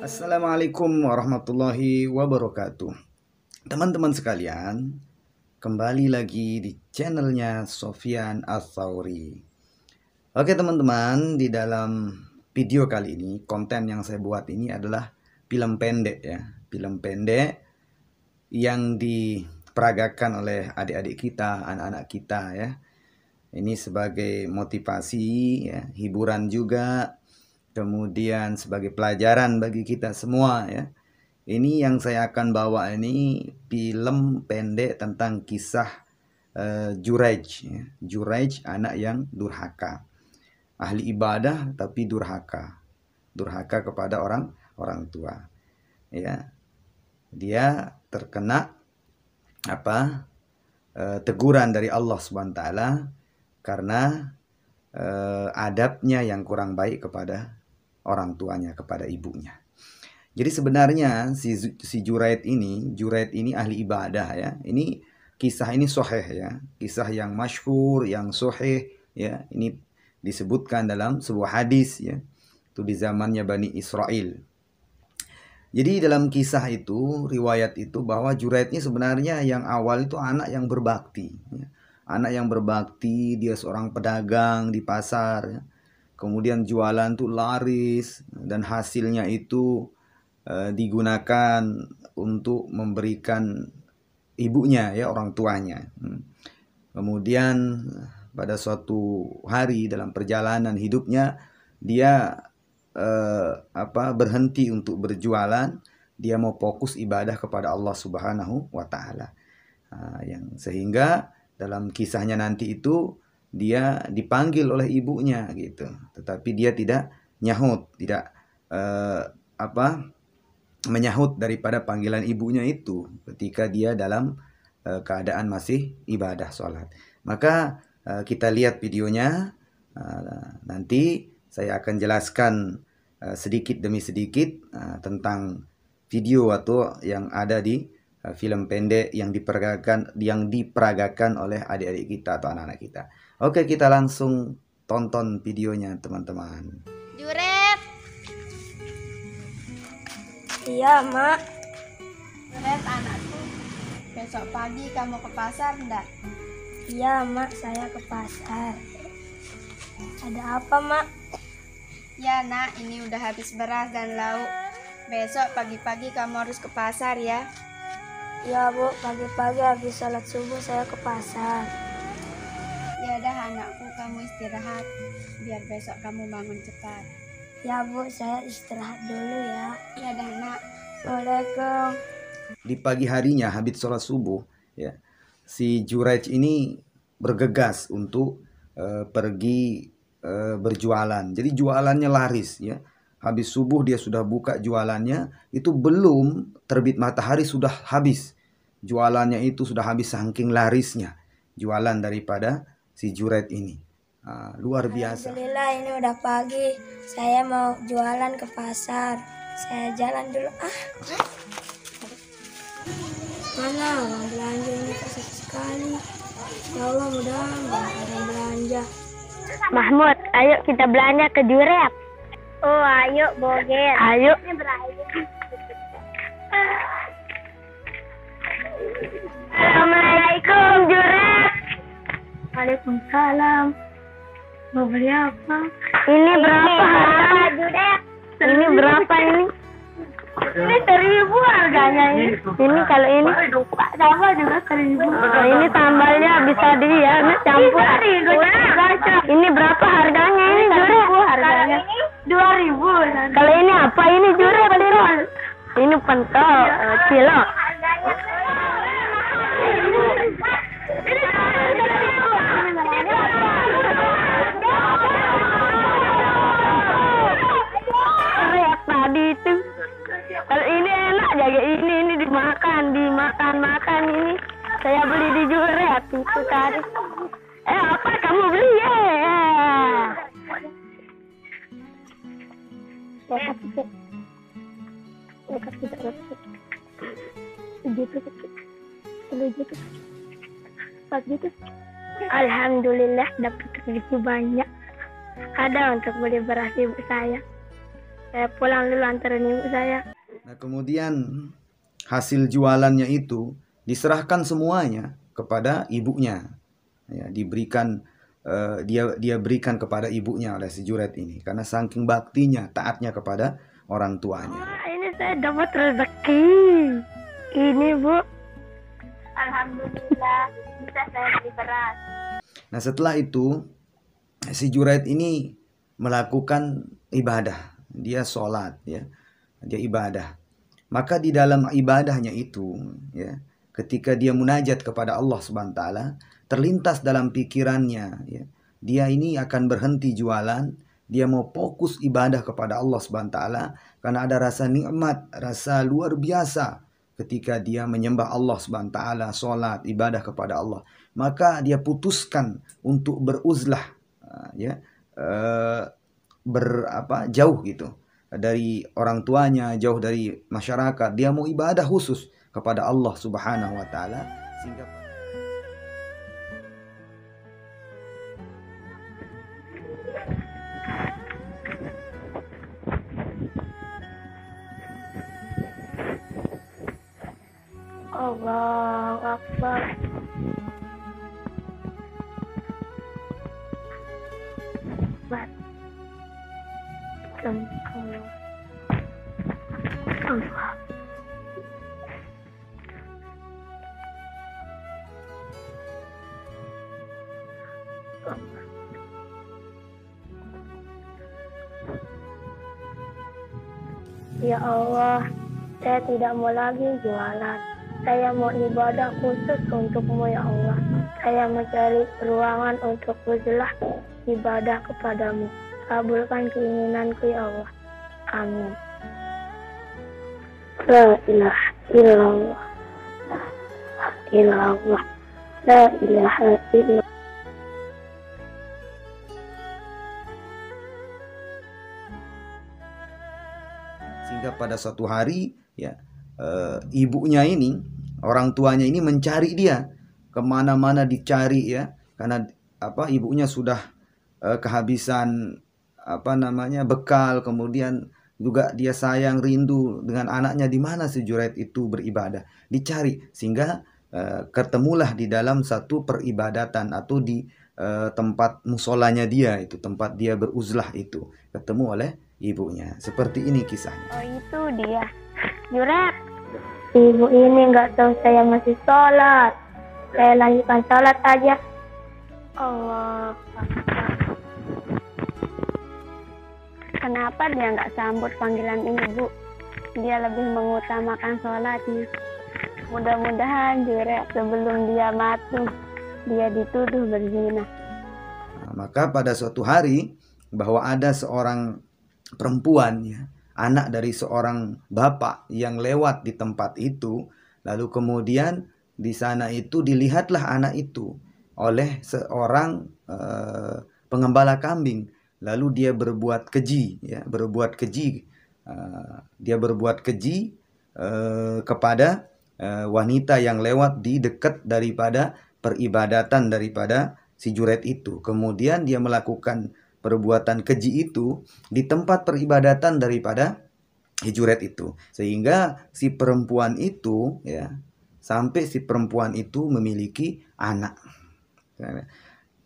Assalamualaikum warahmatullahi wabarakatuh. Teman-teman sekalian, kembali lagi di channelnya Sofyan Ats-Tsauri. Oke teman-teman, di dalam video kali ini, konten yang saya buat ini adalah film pendek ya. Film pendek yang diperagakan oleh adik-adik kita, anak-anak kita ya. Ini sebagai motivasi ya, hiburan juga, kemudian sebagai pelajaran bagi kita semua ya. Ini yang saya akan bawa ini film pendek tentang kisah Juraij ya. Juraij, anak yang durhaka, ahli ibadah tapi durhaka kepada orang tua ya. Dia terkena teguran dari Allah Subhanahu wa taala karena adabnya yang kurang baik kepada orang tuanya, kepada ibunya. Jadi sebenarnya si Juraij ini ahli ibadah ya. Ini kisah ini sahih ya. Kisah yang masyhur, yang sahih ya. Ini disebutkan dalam sebuah hadis ya. Itu di zamannya Bani Israel. Jadi dalam kisah itu, riwayat itu bahwa Juraij ini sebenarnya yang awal itu anak yang berbakti ya. Anak yang berbakti, dia seorang pedagang di pasar ya. Kemudian jualan tuh laris dan hasilnya itu digunakan untuk memberikan ibunya ya, orang tuanya. Kemudian pada suatu hari dalam perjalanan hidupnya dia berhenti untuk berjualan. Dia mau fokus ibadah kepada Allah Subhanahu wa taala. Yang sehingga dalam kisahnya nanti itu dia dipanggil oleh ibunya gitu, tetapi dia tidak nyahut, tidak menyahut daripada panggilan ibunya itu ketika dia dalam keadaan masih ibadah sholat. Maka kita lihat videonya, nanti saya akan jelaskan sedikit demi sedikit tentang video atau yang ada di film pendek yang diperagakan oleh adik-adik kita atau anak-anak kita. Oke, kita langsung tonton videonya teman-teman. Juraij. Iya, Mak. Juraij, anakku. Besok pagi kamu ke pasar enggak? Iya, Mak, saya ke pasar. Ada apa, Mak? Ya, Nak, ini udah habis beras dan lauk. Besok pagi-pagi kamu harus ke pasar ya. Ya, Bu, pagi-pagi habis sholat subuh saya ke pasar. Ya udah anakku, kamu istirahat biar besok kamu bangun cepat. Ya, Bu, saya istirahat dulu ya. Ya udah, Nak. Assalamualaikum. Di pagi harinya habis sholat subuh ya, si Juraij ini bergegas untuk pergi berjualan. Jadi jualannya laris ya. Habis subuh dia sudah buka jualannya, itu belum terbit matahari sudah habis. Jualannya itu sudah habis saking larisnya jualan daripada si Juraij ini. Luar biasa. Alhamdulillah, ini udah pagi. Saya mau jualan ke pasar. Saya jalan dulu. Mana uang belanjanya kok sedikit sekali. Ya Allah, mudah-mudahan ada belanja. Mahmud, ayo kita belanja ke Juraij. Oh, ayo, Boger. Ayo. Ini berayu. Assalamualaikum Juraij. Waalaikumsalam. Mau beli apa? Ini berapa harga Juraij? Ini berapa ini? Ini 1.000 harganya ini. Ini kalau ini Sama juga 1.000. oh, ini tambalnya bisa campur. Ini berapa harganya ini Juraij? Harganya 2.000. Kalau ini apa ini Juraij? Ini pentol kilo. Tadi itu. Kalau ini enak jaga ini dimakan ini. Saya beli di Juraij itu tadi. Apa kamu beli ya? Dekat tidak. Segitu. dapat gitu. Alhamdulillah dapat rezeki banyak. Ada untuk beli beras ibu saya. Saya pulang dulu antarin ibu saya. Nah, kemudian hasil jualannya itu diserahkan semuanya kepada ibunya. Ya, diberikan dia berikan kepada ibunya oleh si Juret ini karena saking baktinya, taatnya kepada orang tuanya. Wah, ini saya dapat rezeki. Ini Bu. Alhamdulillah bisa saya beli beras. Nah, setelah itu si Juret ini melakukan ibadah. Dia sholat, ya. Dia ibadah. Maka di dalam ibadahnya itu, ya, ketika dia munajat kepada Allah Subhanahu wa taala, terlintas dalam pikirannya, ya, dia ini akan berhenti jualan, dia mau fokus ibadah kepada Allah Subhanahu wa taala karena ada rasa nikmat, rasa luar biasa ketika dia menyembah Allah Subhanahu wa taala, salat, ibadah kepada Allah. Maka dia putuskan untuk beruzlah, ya, jauh gitu dari orang tuanya, jauh dari masyarakat. Dia mau ibadah khusus kepada Allah Subhanahu wa taala sehingga Allahu Akbar. Allah. Ya Allah, saya tidak mau lagi jualan. Saya mau ibadah khusus untuk-Mu ya Allah. Saya mencari ruangan untuk uzlah ibadah kepadamu. Kabulkan keinginanku ya Allah. Amin. La ilaha illallah. La ilaha illallah. La ilaha illallah. Sehingga pada suatu hari, ya, ibunya ini, orang tuanya ini mencari dia kemana-mana, dicari, ya, karena ibunya sudah kehabisan bekal, kemudian juga dia sayang, rindu dengan anaknya. Di mana si Juret itu beribadah, dicari, sehingga ketemulah di dalam satu peribadatan atau di tempat musolanya dia, itu tempat dia beruzlah, itu ketemu oleh ibunya. Seperti ini kisahnya. Oh, itu dia Juret. Ibu ini nggak tahu saya masih sholat. Saya lanjutkan sholat aja. Allah Akbar. Kenapa dia nggak sambut panggilan ini, Bu? Dia lebih mengutamakan sholatnya. Mudah-mudahan Juret sebelum dia mati, dia dituduh berzina. Nah, maka pada suatu hari, bahwa ada seorang perempuan, ya, anak dari seorang bapak yang lewat di tempat itu, lalu kemudian di sana itu dilihatlah anak itu oleh seorang pengembala kambing. Lalu dia berbuat keji, ya, dia berbuat keji kepada wanita yang lewat di dekat daripada peribadatan daripada si Juret itu. Kemudian dia melakukan perbuatan keji itu di tempat peribadatan daripada si Juret itu, sehingga si perempuan itu, ya, sampai si perempuan itu memiliki anak.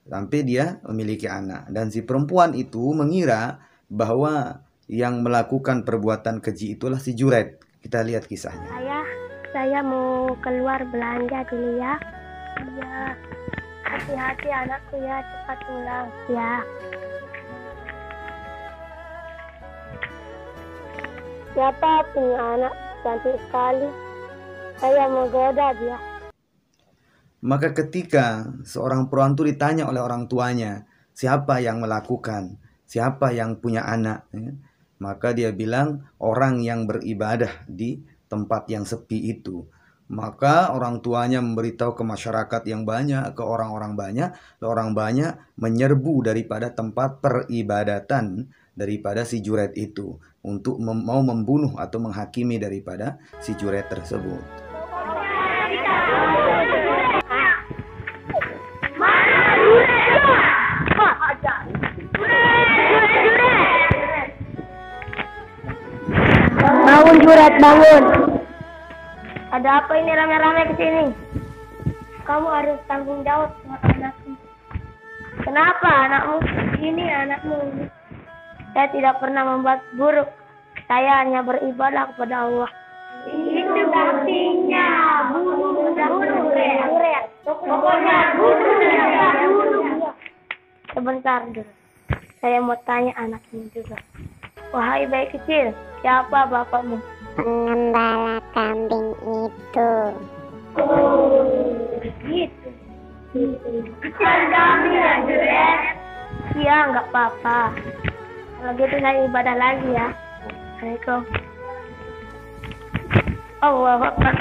Sampai dia memiliki anak. Dan si perempuan itu mengira bahwa yang melakukan perbuatan keji itulah si Juret. Kita lihat kisahnya. Ayah, saya mau keluar belanja dulu ya. Iya. Hati-hati anakku ya, cepat pulang. Ya. Siapa punya anak cantik sekali. Saya mau goda dia. Maka ketika seorang perempuan itu ditanya oleh orang tuanya, siapa yang melakukan, siapa yang punya anak, ya, maka dia bilang orang yang beribadah di tempat yang sepi itu. Maka orang tuanya memberitahu ke masyarakat yang banyak, ke orang-orang banyak menyerbu daripada tempat peribadatan daripada si Juret itu untuk mau membunuh atau menghakimi daripada si Juret tersebut. Juret, bangun. Ada apa ini rame-rame ke sini? Kamu harus tanggung jawab sama anakmu. Kenapa anakmu? Ini anakmu. Saya tidak pernah membuat buruk. Saya hanya beribadah kepada Allah. Itu artinya bunuh. Pokoknya bunuh. Sebentar dulu. Saya mau tanya anak ini juga. Wahai bayi kecil, siapa bapakmu? Pengembala kambing itu. Oh, gitu. Bukan kami ya, Juret. Iya, nggak apa-apa. Kalau gitu saya ibadah lagi ya. Assalamualaikum. Allahu Akbar.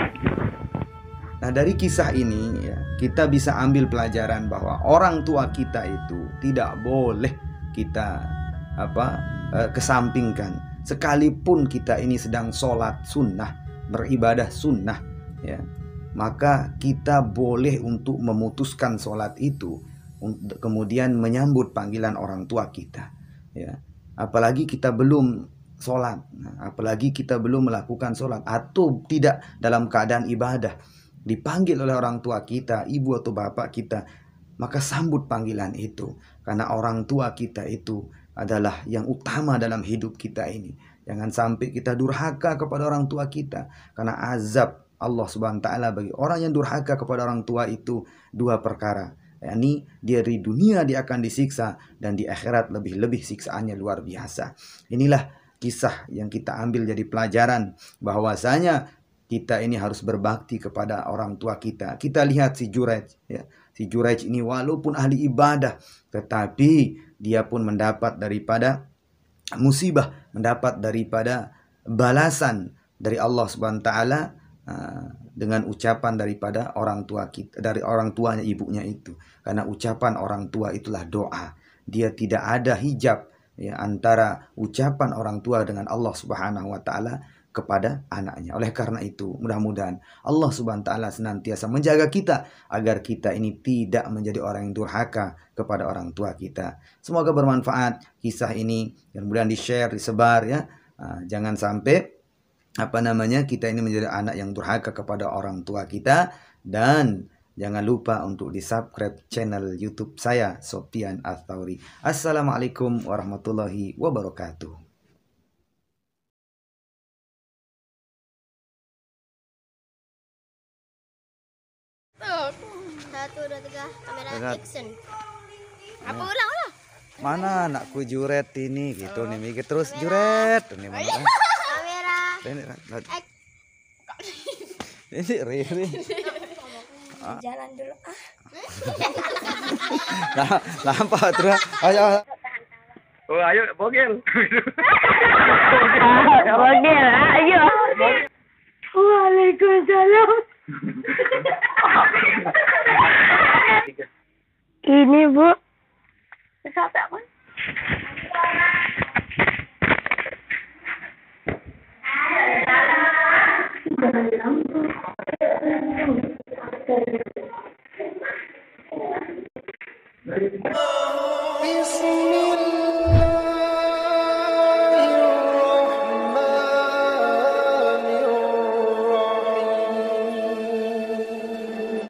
Nah, dari kisah ini ya, kita bisa ambil pelajaran bahwa orang tua kita itu tidak boleh kita kesampingkan. Sekalipun kita ini sedang sholat sunnah, beribadah sunnah, ya, maka kita boleh untuk memutuskan sholat itu, kemudian menyambut panggilan orang tua kita. Ya. Apalagi kita belum sholat, apalagi kita belum melakukan sholat atau tidak dalam keadaan ibadah, dipanggil oleh orang tua kita, ibu atau bapak kita, maka sambut panggilan itu. Karena orang tua kita itu adalah yang utama dalam hidup kita ini. Jangan sampai kita durhaka kepada orang tua kita. Karena azab Allah Subhanahu wa taala bagi orang yang durhaka kepada orang tua itu dua perkara. yakni di dunia dia akan disiksa dan di akhirat lebih-lebih siksaannya luar biasa. Inilah kisah yang kita ambil jadi pelajaran bahwasanya kita ini harus berbakti kepada orang tua kita. Kita lihat si Jurej, ya. Si Jurej ini walaupun ahli ibadah, tetapi dia pun mendapat daripada musibah, mendapat daripada balasan dari Allah Subhanahu wa taala dengan ucapan daripada orang tua kita, dari orang tuanya ibunya itu. Karena ucapan orang tua itulah doa. Dia tidak ada hijab ya antara ucapan orang tua dengan Allah Subhanahu wa taala kepada anaknya. Oleh karena itu, mudah-mudahan Allah Subhanahu wa taala senantiasa menjaga kita agar kita ini tidak menjadi orang yang durhaka kepada orang tua kita. Semoga bermanfaat kisah ini dan kemudian di-share, disebar ya. Jangan sampai kita ini menjadi anak yang durhaka kepada orang tua kita, dan jangan lupa untuk di-subscribe channel YouTube saya Sofyan Ats-Tsauri. Assalamualaikum warahmatullahi wabarakatuh. Satu, dua, tiga, kamera Lihat. action. Apa ulang? Mana anakku Juret ini gitu nih, mikir terus Juret ini mana? Kamera. Ini Riri. Jalan dulu Lampa terus. Ayo. Oh, ayo bogel. Bogel, ayo. Waalaikumsalam. Ini Bu. Sampai apa?